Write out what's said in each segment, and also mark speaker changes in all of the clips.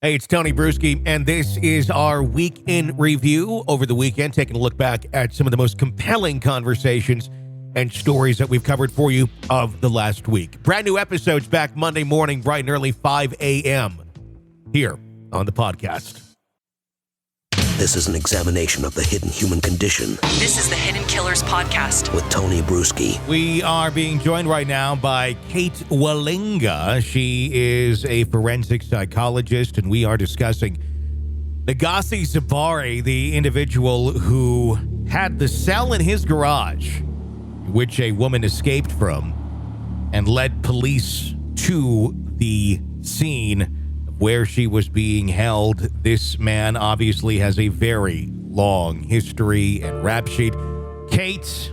Speaker 1: Hey, it's Tony Brueski, and this is our week in review over the weekend, taking a look back at some of the most compelling conversations and stories that we've covered for you of the last week. Brand new episodes back Monday morning, bright and early, 5 a.m. here on the podcast.
Speaker 2: This is an examination of the hidden human condition.
Speaker 3: This is the Hidden Killers Podcast
Speaker 2: with Tony Brueski.
Speaker 1: We are being joined right now by Kate Wallinga. She is a forensic psychologist, and we are discussing Negasi Zuberi, the individual who had the cell in his garage, which a woman escaped from, and led police to the scene where she was being held. This man obviously has a very long history and rap sheet. Kate,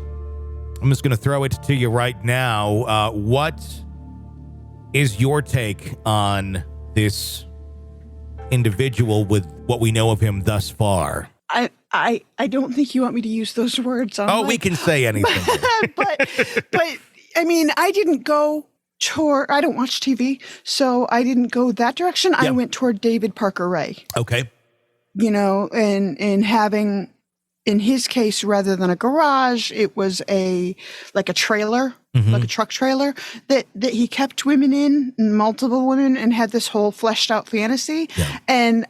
Speaker 1: I'm just going to throw it to you right now. What is your take on this individual with what we know of him thus far?
Speaker 4: I don't think you want me to use those words.
Speaker 1: We can say anything.
Speaker 4: but I mean, I didn't go I don't watch TV, so I didn't go that direction. Yep. I went toward David Parker Ray.
Speaker 1: Okay.
Speaker 4: You know, and having, in his case, rather than a garage, it was like a trailer, like a truck trailer that he kept women in, multiple women, and had this whole fleshed out fantasy. Yeah. And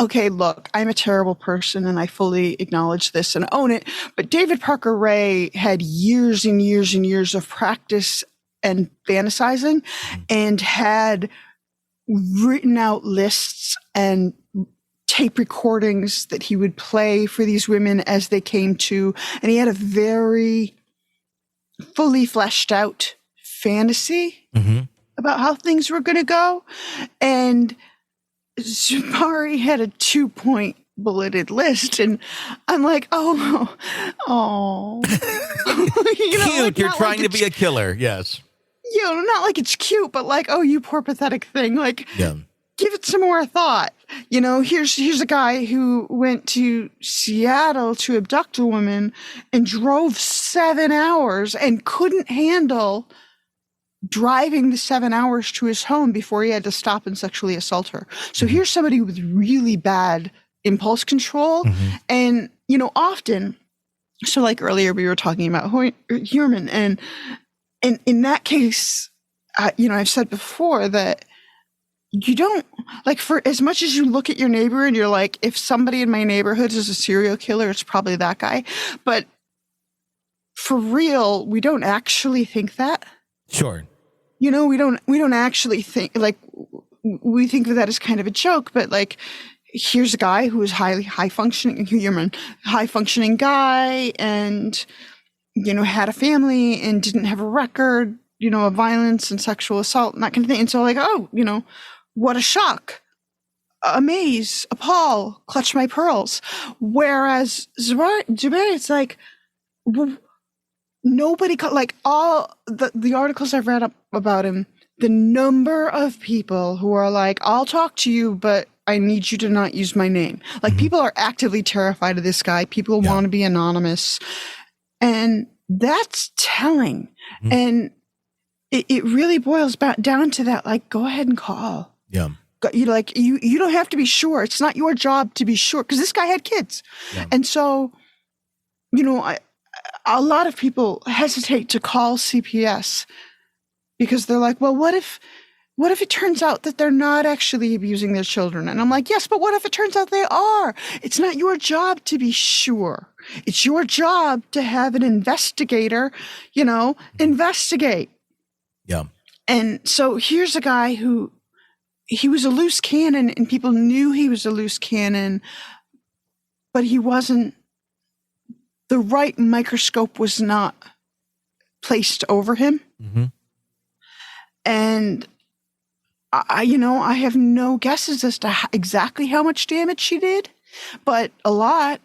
Speaker 4: okay, look, I'm a terrible person and I fully acknowledge this and own it. But David Parker Ray had years and years and years of practice and fantasizing, and had written out lists and tape recordings that he would play for these women as they came to, and he had a very fully fleshed out fantasy about how things were going to go. And Zuberi had a 2-point bulleted list, and I'm like, oh,
Speaker 1: you know, cute. Like, you're trying to be a killer. Yes.
Speaker 4: You know, not like it's cute, but like, oh, you poor pathetic thing. Like, give it some more thought. You know, here's a guy who went to Seattle to abduct a woman and drove 7 hours and couldn't handle driving the 7 hours to his home before he had to stop and sexually assault her. So here's somebody with really bad impulse control. And, you know, often, so like earlier we were talking about Human, and in that case, you know, I've said before that you don't, like, for as much as you look at your neighbor and you're like, if somebody in my neighborhood is a serial killer, it's probably that guy. But for real, we don't actually think that.
Speaker 1: Sure.
Speaker 4: You know, we don't actually think, like, we think of that as kind of a joke, but like, here's a guy who is high functioning guy, and, you know, had a family and didn't have a record, you know, of violence and sexual assault and that kind of thing. And so like, oh, you know, what a shock, amaze, appall, clutch my pearls. Whereas Zuberi, it's like, nobody, like all the articles I've read up about him, the number of people who are like, I'll talk to you, but I need you to not use my name. Like, people are actively terrified of this guy. People want to be anonymous. And that's telling. And it really boils back down to that, like, go ahead and call.
Speaker 1: Yeah.
Speaker 4: You like, you don't have to be sure. It's not your job to be sure, because this guy had kids. Yeah. And so, you know, a lot of people hesitate to call CPS because they're like, well, what if it turns out that they're not actually abusing their children? And I'm like, yes, but what if it turns out they are? It's not your job to be sure. It's your job to have an investigator, you know, investigate.
Speaker 1: Yeah.
Speaker 4: And so here's a guy who, he was a loose cannon, and people knew he was a loose cannon, but he wasn't, the right microscope was not placed over him. And I have no guesses as to exactly how much damage she did, but a lot.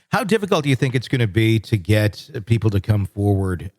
Speaker 1: How difficult do you think it's going to be to get people to come forward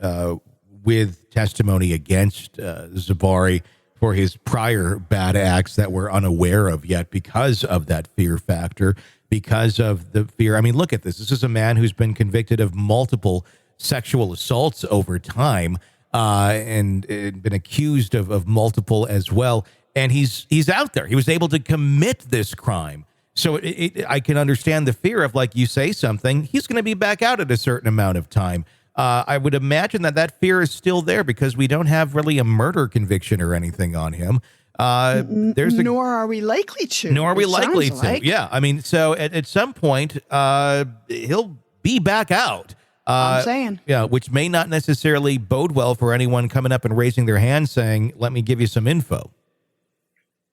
Speaker 1: with testimony against Zuberi for his prior bad acts that we're unaware of yet because of that fear factor, because of the fear? I mean, look at this. This is a man who's been convicted of multiple sexual assaults over time and been accused of multiple as well. and he's out there. He was able to commit this crime. So I can understand the fear of, like, you say something, he's going to be back out at a certain amount of time. I would imagine that fear is still there because we don't have really a murder conviction or anything on him.
Speaker 4: Nor are we likely to.
Speaker 1: Nor are we likely to.
Speaker 4: Like.
Speaker 1: Yeah. I mean, so at some point, he'll be back out.
Speaker 4: I'm saying.
Speaker 1: Yeah, which may not necessarily bode well for anyone coming up and raising their hand saying, let me give you some info.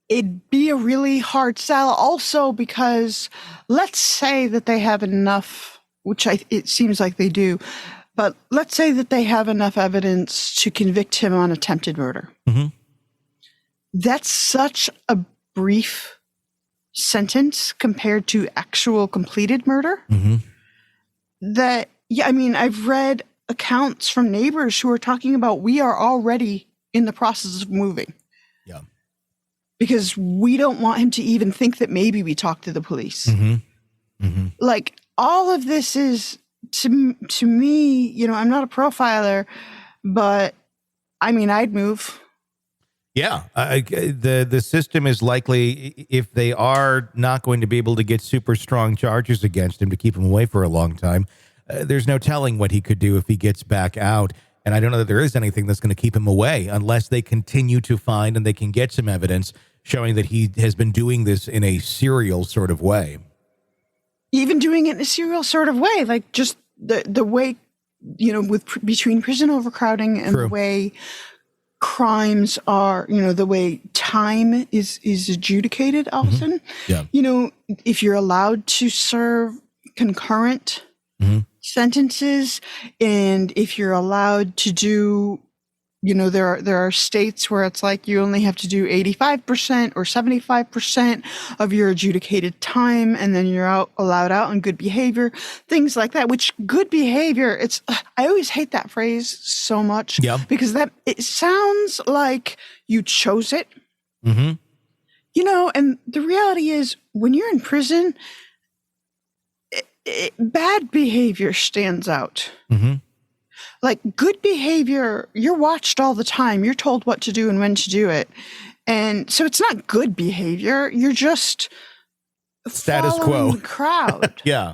Speaker 4: It'd be a really hard sell also because let's say that they have enough, which it seems like they do, but let's say that they have enough evidence to convict him on attempted murder.
Speaker 1: Mm-hmm.
Speaker 4: That's such a brief sentence compared to actual completed murder that, yeah, I mean, I've read accounts from neighbors who are talking about we are already in the process of moving.
Speaker 1: Yeah.
Speaker 4: Because we don't want him to even think that maybe we talked to the police. Like, all of this is, to me, you know, I'm not a profiler, but I mean, I'd move.
Speaker 1: Yeah. The system is likely, if they are not going to be able to get super strong charges against him to keep him away for a long time, there's no telling what he could do if he gets back out. And I don't know that there is anything that's going to keep him away unless they continue to find and they can get some evidence showing that he has been doing this in a serial sort of way.
Speaker 4: Even doing it in a serial sort of way, like just the way, you know, between prison overcrowding and the way crimes are, you know, the way time is adjudicated often.
Speaker 1: Yeah.
Speaker 4: You know, if you're allowed to serve concurrent sentences, and if you're allowed to do, you know, there are states where it's like you only have to do 85% or 75% of your adjudicated time, and then you're allowed out on good behavior, things like that. Which good behavior, I always hate that phrase so much because it sounds like you chose it. You know, and the reality is when you're in prison, bad behavior stands out. Like good behavior, you're watched all the time. You're told what to do and when to do it. And so it's not good behavior. You're just
Speaker 1: status quo
Speaker 4: the crowd.
Speaker 1: Yeah.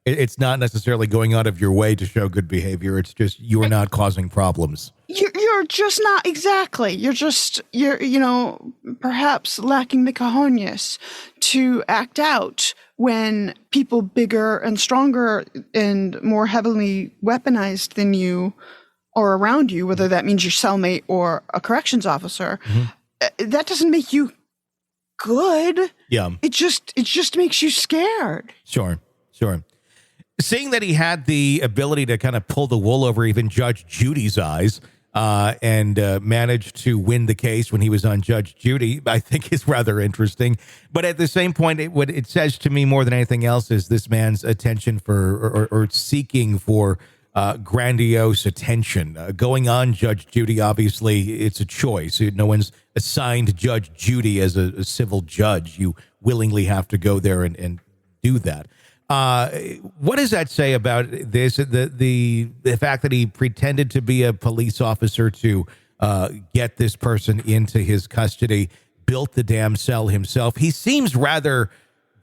Speaker 1: It's not necessarily going out of your way to show good behavior. It's just you're not causing problems.
Speaker 4: You're just not exactly. You're you know, perhaps lacking the cojones to act out when people bigger and stronger and more heavily weaponized than you are around you, whether that means your cellmate or a corrections officer, that doesn't make you good.
Speaker 1: Yeah.
Speaker 4: It just makes you scared.
Speaker 1: Sure. Seeing that he had the ability to kind of pull the wool over even Judge Judy's eyes and managed to win the case when he was on Judge Judy, I think is rather interesting. But at the same point, what it says to me more than anything else is this man's attention for or seeking for grandiose attention. Going on Judge Judy, obviously, it's a choice. No one's assigned Judge Judy as a civil judge. You willingly have to go there and do that. What does that say about this? The fact that he pretended to be a police officer to get this person into his custody, built the damn cell himself. He seems rather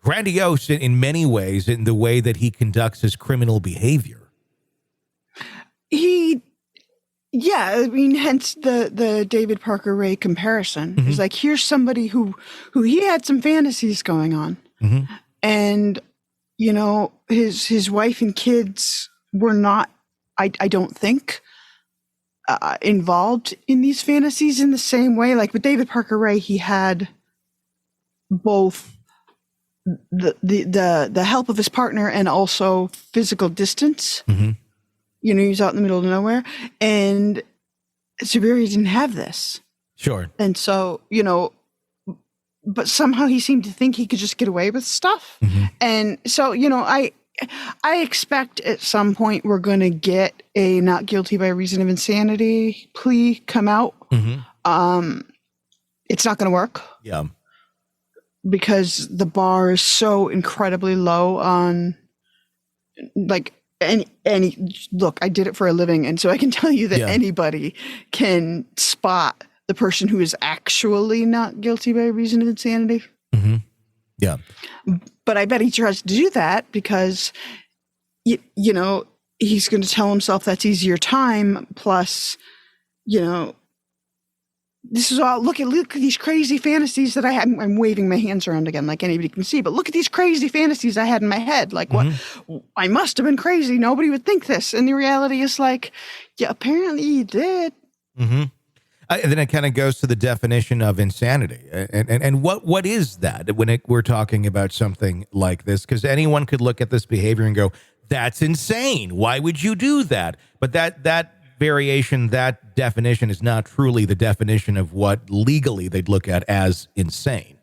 Speaker 1: grandiose in many ways in the way that he conducts his criminal behavior. I mean, hence the David Parker Ray comparison. It's like, here's somebody who he had some fantasies going on, and you know, his wife and kids were not, I don't think, involved in these fantasies in the same way. Like with David Parker Ray, he had both the help of his partner and also physical distance. You know, he was out in the middle of nowhere, and Zuberi didn't have this. Sure.
Speaker 4: And so, you know, but somehow he seemed to think he could just get away with stuff. And so, you know, I expect at some point we're going to get a not guilty by reason of insanity plea come out. It's not going to work.
Speaker 1: Yeah.
Speaker 4: Because the bar is so incredibly low on, like, any look, I did it for a living, and so I can tell you that anybody can spot the person who is actually not guilty by reason of insanity.
Speaker 1: Mm-hmm. Yeah.
Speaker 4: But I bet he tries to do that because, you know, he's going to tell himself that's easier time. Plus, you know, this is all, look at these crazy fantasies that I had. I'm waving my hands around again like anybody can see, but look at these crazy fantasies I had in my head. Like, what? I must have been crazy. Nobody would think this. And the reality is like, yeah, apparently you did.
Speaker 1: Mm-hmm. And then it kind of goes to the definition of insanity. And what is that when we're talking about something like this? Because anyone could look at this behavior and go, that's insane. Why would you do that? But that variation, that definition is not truly the definition of what legally they'd look at as insane.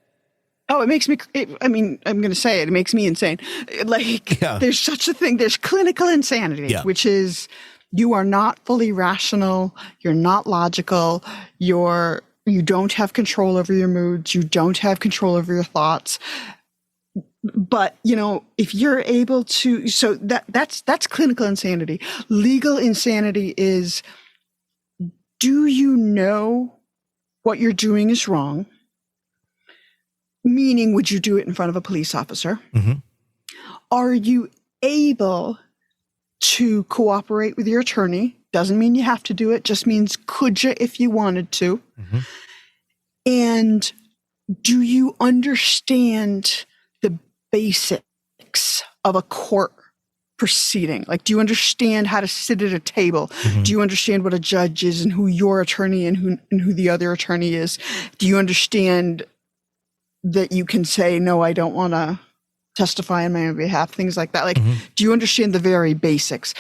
Speaker 4: Oh, it makes me, I'm going to say it makes me insane. Like, There's such a thing. There's clinical insanity, which is you are not fully rational. You're not logical. You don't have control over your moods. You don't have control over your thoughts. But, you know, if you're able to, so that's clinical insanity. Legal insanity is, do you know what you're doing is wrong? Meaning, would you do it in front of a police officer? Mm-hmm. Are you able to cooperate with your attorney? Doesn't mean you have to do it, just means could you if you wanted to? Mm-hmm. And do you understand the basics of a court proceeding? Like, do you understand how to sit at a table? Mm-hmm. Do you understand what a judge is and who your attorney and who the other attorney is? Do you understand that you can say, no, I don't want to testify on my own behalf, things like that? Like, do you understand the very basics?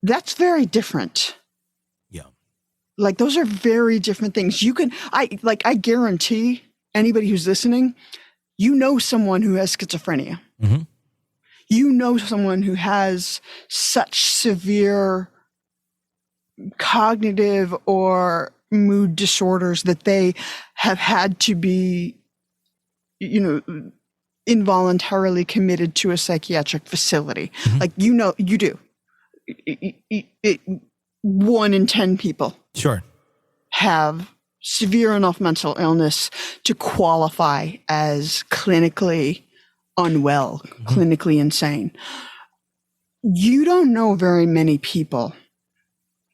Speaker 4: That's very different.
Speaker 1: Yeah.
Speaker 4: Like, those are very different things. I guarantee anybody who's listening, you know someone who has schizophrenia. Mm-hmm. You know someone who has such severe cognitive or mood disorders that they have had to be, you know, involuntarily committed to a psychiatric facility. Mm-hmm. Like, you know, you do. 1 in 10 people have severe enough mental illness to qualify as clinically unwell, clinically insane. You don't know very many people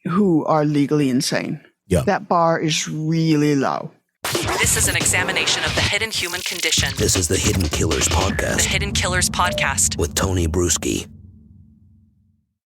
Speaker 4: who are legally insane. Yeah. That bar is really low.
Speaker 3: This is an examination of the hidden human condition.
Speaker 2: This is the Hidden Killers Podcast.
Speaker 3: The Hidden Killers Podcast.
Speaker 2: With Tony Brueski.